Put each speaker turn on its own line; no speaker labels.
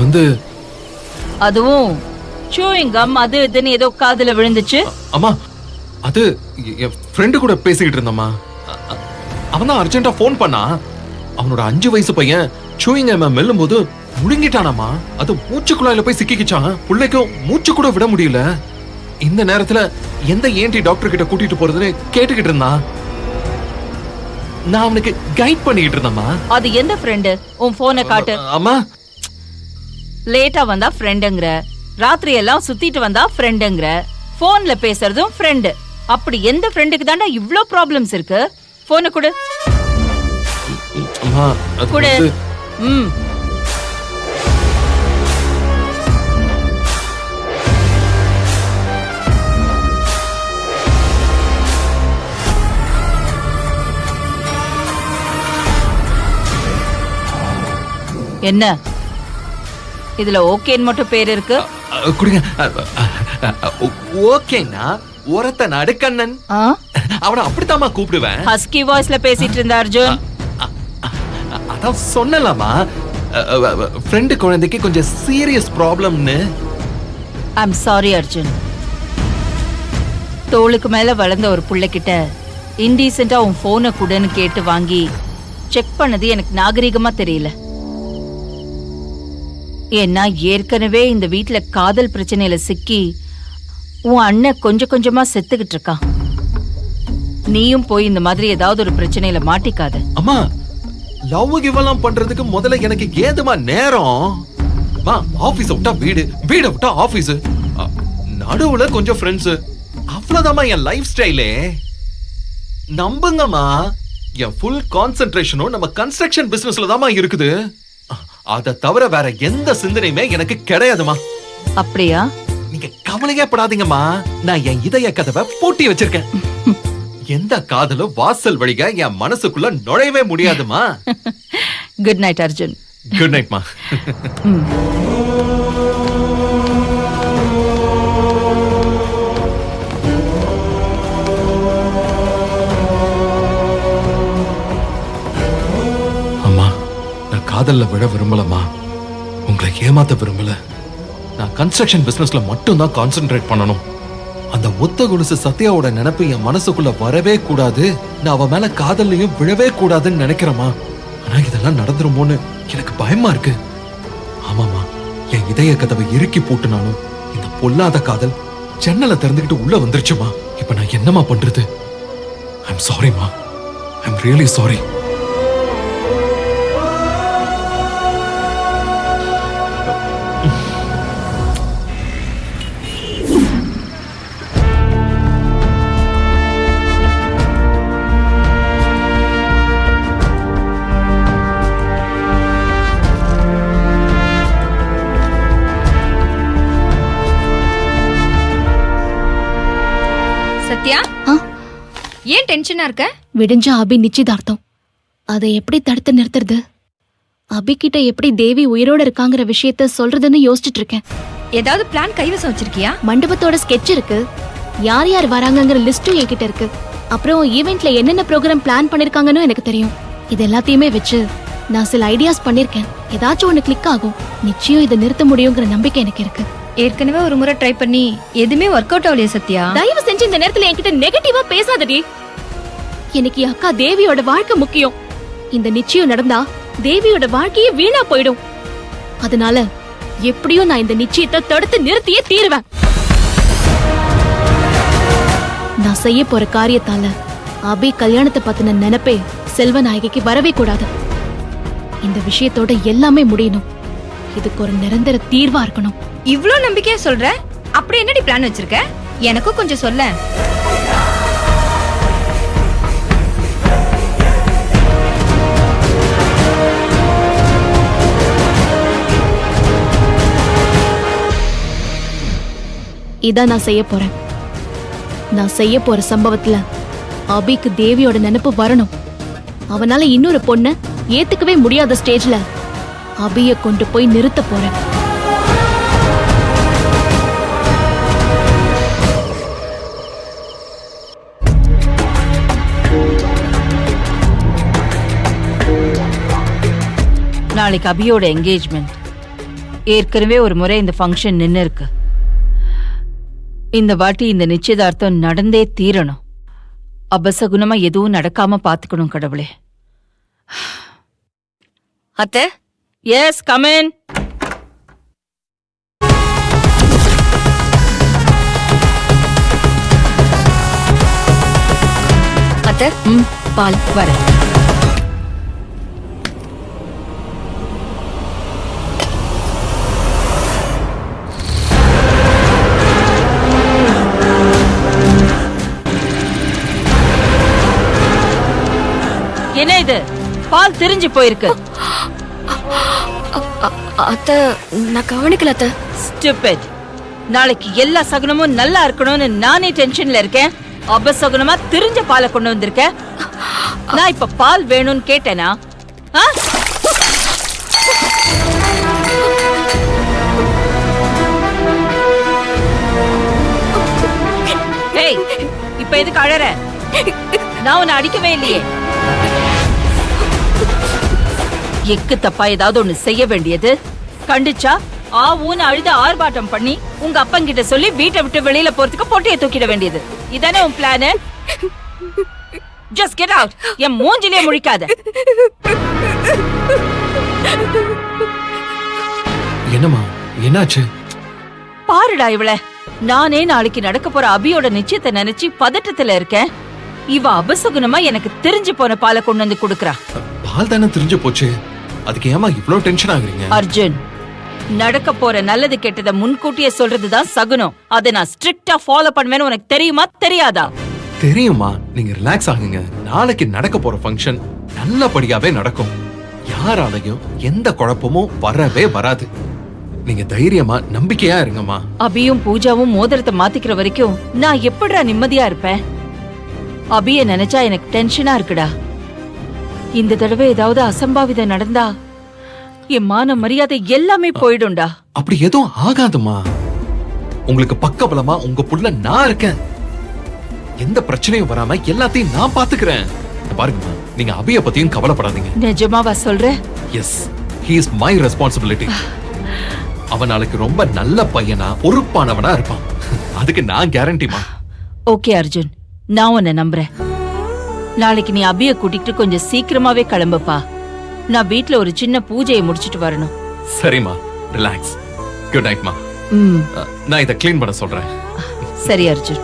அது
அதுவும் chewing gum அது இதுன்னு ஏதோ காதுல விழுந்துச்சு.
அம்மா அது என் ஃப்ரெண்டு கூட பேசிக்கிட்டு இருந்தம்மா. அவன் தான் அர்ஜென்ட்டா ஃபோன் பண்ணா. அவனோட 5 வயசு பையன் சூயிங் கம் மெல்லும் போது முழுங்கிட்டானாமா. அது மூச்சு குழாயில போய் சிக்கிக்கிச்சான். புள்ளைக்கும் மூச்சு கூட விட முடியல. இந்த நேரத்துல எந்த ஏன்டி டாக்டர் கிட்ட கூட்டிட்டு போறதுன்னு கேட்டுக்கிட்டு இருந்தான். நான் அவனுக்கு கைட் பண்ணிக்கிட்டு இருந்தேம்மா.
அது எந்த ஃப்ரெண்டு? உன் போனை காட்டு.
அம்மா
லேட்டா வந்தா ஃப்ரெண்டுங்கற, ராத்திரி எல்லாம் சுத்திட்டு வந்தா ஃப்ரெண்டுங்கற, போன்ல பேசுறதும் ஃப்ரெண்டு. அப்படி எந்த ஃப்ரெண்டுக்கு தாண்டா இவ்ளோ ப்ராப்ளம்ஸ் இருக்கு? போனை கொடு.
அம்மா அது
கொடு. ம். என்ன இதுல ஓகேன்னு மட்டும் பேர் இருக்கு?
குடுங்க. ஓகேனா ஒரத்த நடுக்கண்ணன். அவனை அப்படித்தாம்மா கூப்பிடுவேன்.
ஹஸ்கி வாய்ஸ்ல பேசிட்டு இருந்த அர்ஜுன்.
அதான் சொன்னலாமா, ஃப்ரெண்டு குழந்தைக்கு கொஞ்சம் சீரியஸ் ப்ராப்ளம்னு.
I'm sorry Arjun. தோளுக்கு மேல வளர்ந்த ஒரு புள்ளைகிட்ட இன்டீசென்ட்டா உன் போனை குடுன்னு கேட்டு வாங்கி செக் பண்ணது எனக்கு நாகரிகமா தெரியல. ஏன்னா ஏற்கனவே இந்த வீட்டுல காதல் பிரச்சனையில சிக்கி உன் அண்ணன் கொஞ்சம் கொஞ்சமா செத்துக்கிட்டு இருக்கான். நீயும் போய் இந்த மாதிரி ஏதாவது ஒரு பிரச்சனையில மாட்டிக்காத.
அம்மா லவ் கிவெல்லாம் பண்றதுக்கு முதல்ல எனக்கு ஏதுமா நேரம்? ஆபீஸ் விட்டா வீடு, வீட விட்டா ஆபீஸ், நடுவுல கொஞ்சம் ஃப்ரெண்ட்ஸ், அவ்வளவுதாம்மா என் லைஃப் ஸ்டைலே. நம்புங்கம்மா, என் ஃபுல் கான்சென்ட்ரேஷனும் நம்ம கன்ஸ்ட்ரக்ஷன் பிசினஸ்ல தாம்மா இருக்குது. அத தவிர வேற எந்த சிந்தனையுமே எனக்கு கிடையாதுமா.
அப்படியா?
நீங்க கவலையே படாதீங்கம்மா. நான் என் இதய கதவை பூட்டி வச்சிருக்கேன். எந்த காதலும் வாசல் வழியா என் மனசுக்குள்ள நுழையவே முடியாதுமா.
Good night Arjun.
குட் நைட்மா. காதல்ல விட விரும்பலமா, உங்களை ஏமாத்த விரும்பல. நான் கன்ஸ்ட்ரக்ஷன் பிசினஸ்ல மட்டும் தான் கான்சென்ட்ரேட் பண்ணணும். அந்த ஒத்த கொலுசு சத்யாவோட நினைப்பு என் மனசுக்குள்ள வரவே கூடாது. நான் அவ மேல காதல்லையும் விழவே கூடாதுன்னு நினைக்கிறேமா. ஆனா இதெல்லாம் நடந்துருமோன்னு எனக்கு பயமா இருக்கு. ஆமாமா, என் இதய கதவை இறுக்கி போட்டுனாலும் இந்த பொல்லாத காதல் ஜன்னலை திறந்துகிட்டு உள்ள வந்துருச்சுமா. இப்ப நான் என்னமா பண்றது? ஐம் சாரிமா, ஐம் ரியலி சாரி.
சத்யா, ஏன் டென்ஷனா இருக்க?
விடிஞ்ச அபி நிச்சயதார்த்தம், அதை எப்படி தடுத்து நிறுத்துறது? அபி கிட்ட எப்படி தேவி உயிரோட இருக்காங்கிற விஷயத்த சொல்றதுன்னு யோசிச்சுட்டு இருக்கேன்.
ஏதாவது பிளான் கைவசம் வச்சிருக்கியா?
மண்டபத்தோட ஸ்கெட்ச் இருக்கு, யார் யார் வராங்கங்கிற லிஸ்டும் என்கிட்ட இருக்கு. அப்புறம் ஈவென்ட்ல என்னென்ன ப்ரோக்ராம் பிளான் பண்ணிருக்காங்கன்னு எனக்கு தெரியும். இது எல்லாத்தையுமே வச்சு நான் சில ஐடியாஸ் பண்ணிருக்கேன். ஏதாச்சும் ஒண்ணு கிளிக் ஆகும். நிச்சயம் இதை நிறுத்த முடியுங்கிற நம்பிக்கை எனக்கு இருக்கு.
ஏற்கனவே ஒரு முறை ட்ரை பண்ணி எதுவுமே ஒர்க் அவுட் ஆகலையே சத்யா.
தயவு செஞ்சு இந்த நேரத்துல என்கிட்ட நெகட்டிவா பேசாதடி. எனக்கு அக்கா தேவியோட வாழ்க்கை முக்கியம். இந்த நிச்சயம் நடந்தா தேவியோட வாழ்க்கையே வீணா போயிடும். அதனால எப்படியும் நான் இந்த நிச்சயத்தை தடுத்து நிறுத்தியே தீருவேன். நான் செய்ய போற காரியத்தால அபி கல்யாணத்தை பத்தின நினைப்பே செல்வநாயகிக்கு வரவே கூடாது. இந்த விஷயத்தோட எல்லாமே முடியணும். இதுக்கு ஒரு நிரந்தர தீர்வா இருக்கணும்.
இவ்ளோ நம்பிக்கையா சொல்ற? அப்படி என்னடி பிளான் வச்சிருக்க? எனக்கும் கொஞ்சம் சொல்ல.
இதான் நான் செய்ய போறேன். நான் செய்ய போற சம்பவத்துல அபிக்கு தேவியோட நினைப்பு வரணும். அவனால இன்னொரு பொண்ண ஏத்துக்கவே முடியாத ஸ்டேஜ்ல அபிய கொண்டு போய் நிறுத்த போறேன்.
நாளைக்கு அபியோட என்கேஜ்மெண்ட். ஏற்கனவே ஒரு முறை இந்த ஃபங்க்ஷன் நின்னு இருக்கு. இந்த வாட்டி இந்த நிச்சயதார்த்தம் நடந்தே தீரணும். அபசகுனமா எதுவும் நடக்காம பாத்துக்கணும் கடவுளே.
அத்தை,
எஸ், கம் இன்.
அத்தை,
பால் வரேன். என்ன இது? பால் திரிஞ்சு போயிருக்கு.
அத்தை, நான் கவனிக்கல அத்தை.
ஸ்டூபிட். நாளைக்கு எல்லா சகுனமும் நல்லா இருக்கணும்னு நானே டென்ஷன்ல இருக்கேன். அபசகுனமா திரிஞ்ச பாலை கொண்டு வந்திருக்கேன். நான் இப்ப பால் வேணும்னு கேட்டேனா? ஆ? ஏய், இப்ப எதுக்கு அழற? நான் உன்னை அடிக்கவே இல்லையே. எக்கு தப்பா ஏதாவது ஒண்ணு செய்ய வேண்டியது கண்டிச்சா ஊன்னு அழுத ஆர்ப்பாட்டம் பண்ணி உங்க அப்பங்கிட்ட சொல்லி வீட்டை விட்டு வெளியில போறதுக்கு பொட்டியை தூக்கிட வேண்டியது. இதானே உன் பிளான்? Just get out. என் மூஞ்சிலே முழிக்காத.
என்னம்மா, என்னாச்சு?
பாருடா இவள. நானே நாளைக்கு நடக்க போற அபியோட நிச்சயத்தை நினைச்சு பதட்டத்துல இருக்கேன். இவ அபசகுனமா எனக்கு தெரிஞ்சு போன பாலை கொண்டு வந்து குடுக்கறா.
பால் தானே தெரிஞ்சு போச்சு, அதுக்கு ஏமா இவ்ளோ டென்ஷன் ஆகுறீங்க?
அர்ஜுன், நடக்க போற நல்லது கெட்டதை முன்கூட்டியே சொல்றதுதான் சகுனம். அதை நான் ஸ்ட்ரிக்ட்டா ஃபாலோ பண்ணுவேன்னு உனக்கு தெரியுமா தெரியாதா?
தெரியுமா, நீங்க ரிலாக்ஸ் ஆகுங்க. நாளைக்கு நடக்க போற ஃபங்க்ஷன் நல்லபடியாவே நடக்கும். யாராலையும் எந்த குழப்பமும் வரவே வராது. நீங்க தைரியமா நம்பிக்கையா இருங்கம்மா.
அபியும் பூஜாவும் மோதிரத்தை மாத்திக்கிற வரைக்கும் நான் எப்படிடா நிம்மதியா இருப்பேன்? அபிய நினைச்சா எனக்கு டென்ஷனா இருக்குடா. இந்த தடவை ஏதாவது அசம்பாவிதம் நடந்தா என் மான மரியாதை எல்லாமே போயிடும்டா.
அப்படி எதுவும் ஆகாதுமா. உங்களுக்கு பக்கபலமா உங்க புள்ள நான் இருக்கேன். எந்த பிரச்சனையும் வராம எல்லாத்தையும் நான் பாத்துக்கிறேன். பாருங்கம்மா, நீங்க அபிய பத்தியும் கவலைப்படாதீங்க.
நிஜமாவா சொல்ற?
Yes, he is my responsibility. அவன் நாளைக்கு ரொம்ப நல்ல பையனா பொறுப்பானவனா இருப்பான். அதுக்கு நான் கேரண்டிமா.
ஓகே அர்ஜுன், நான் உன்னை நம்புறேன். நாளைக்கு நீ அபிய கூட்டிட்டு கொஞ்சம் சீக்கிரமாவே கிளம்புப்பா. நான் வீட்ல ஒரு சின்ன பூஜையை முடிச்சிட்டு வரணும்.
சரிம்மா, ரிலாக்ஸ். குட் நைட்மா. நான் இதை கிளீன் பண்ண சொல்றேன்.
சரி அர்ஜுன்.